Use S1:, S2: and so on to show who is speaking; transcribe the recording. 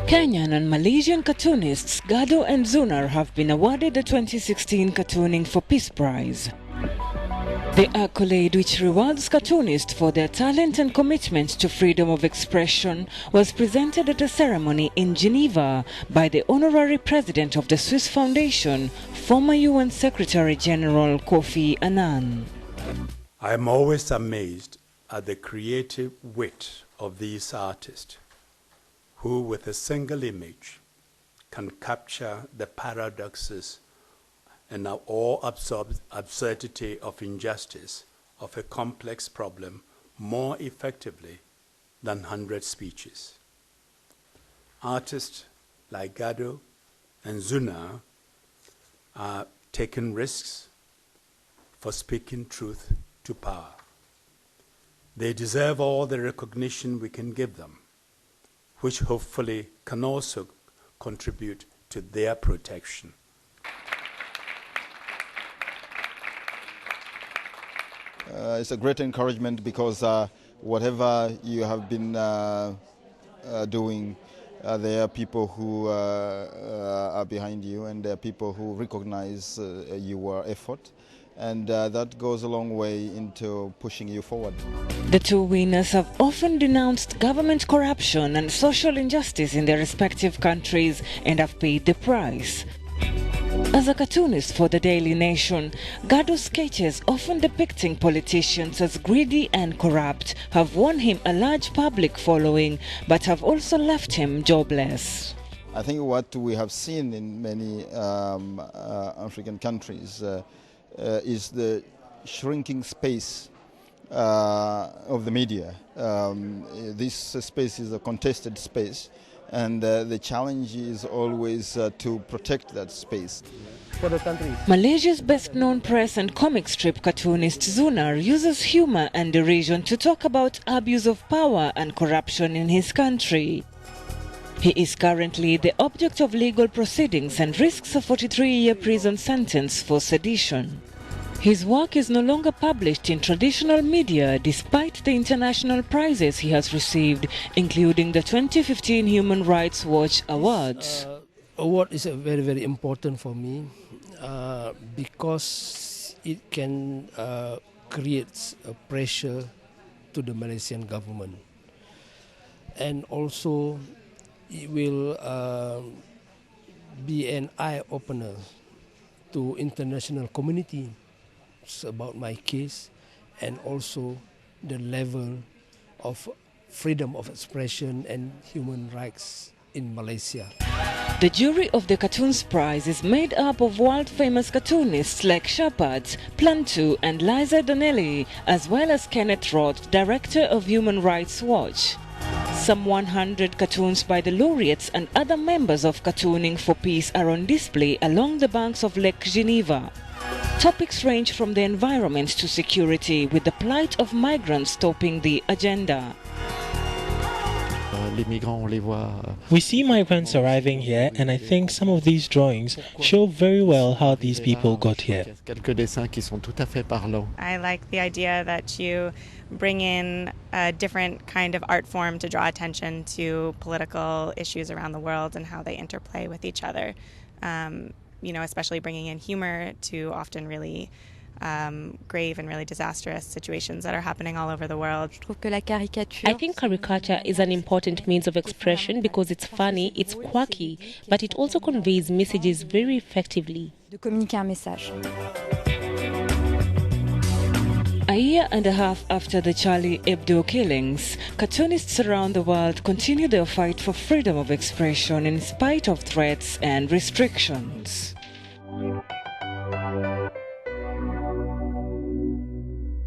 S1: Kenyan and Malaysian cartoonists Gado and Zunar have been awarded the 2016 Cartooning for Peace Prize. The accolade, which rewards cartoonists for their talent and commitment to freedom of expression, was presented at a ceremony in Geneva by the honorary president of the Swiss Foundation, former UN Secretary General Kofi Annan.
S2: I am always amazed at the creative wit of these artists, who with a single image can capture the paradoxes and the absurdity of injustice of a complex problem more effectively than 100 speeches. Artists like Gado and Zunar are taking risks for speaking truth to power. They deserve all the recognition we can give them, which hopefully can also contribute to their protection.
S3: It's a great encouragement because whatever you have been doing, there are people who are behind you, and there are people who recognize your effort, and that goes a long way into pushing you forward.
S1: The two winners have often denounced government corruption and social injustice in their respective countries and have paid the price. As a cartoonist for the Daily Nation, Gado's sketches, often depicting politicians as greedy and corrupt, have won him a large public following, but have also left him jobless.
S3: I think what we have seen in many African countries is the shrinking space of the media. This space is a contested space, and the challenge is always to protect that space.
S1: Malaysia's best-known press and comic strip cartoonist Zunar uses humor and derision to talk about abuse of power and corruption in his country. He is currently the object of legal proceedings and risks a 43-year prison sentence for sedition. His work is no longer published in traditional media despite the international prizes he has received, including the 2015 Human Rights Watch Awards.
S4: Award is very, very important for me because it can create a pressure to the Malaysian government, and also it will be an eye-opener to international community about my case, and also the level of freedom of expression and human rights in Malaysia.
S1: The jury of the Cartoons Prize is made up of world-famous cartoonists like Shepard, Plantu and Liza Donnelly, as well as Kenneth Roth, director of Human Rights Watch. Some 100 cartoons by the laureates and other members of Cartooning for Peace are on display along the banks of Lake Geneva. Topics range from the environment to security, with the plight of migrants topping the agenda.
S5: We see migrants arriving here, and I think some of these drawings show very well how these people got here.
S6: I like the idea that you bring in a different kind of art form to draw attention to political issues around the world and how they interplay with each other. You know, especially bringing in humor to often really grave and really disastrous situations that are happening all over the world.
S7: I think caricature is an important means of expression because it's funny, it's quirky, but it also conveys messages very effectively.
S1: A year and a half after the Charlie Hebdo killings, cartoonists around the world continue their fight for freedom of expression in spite of threats and restrictions.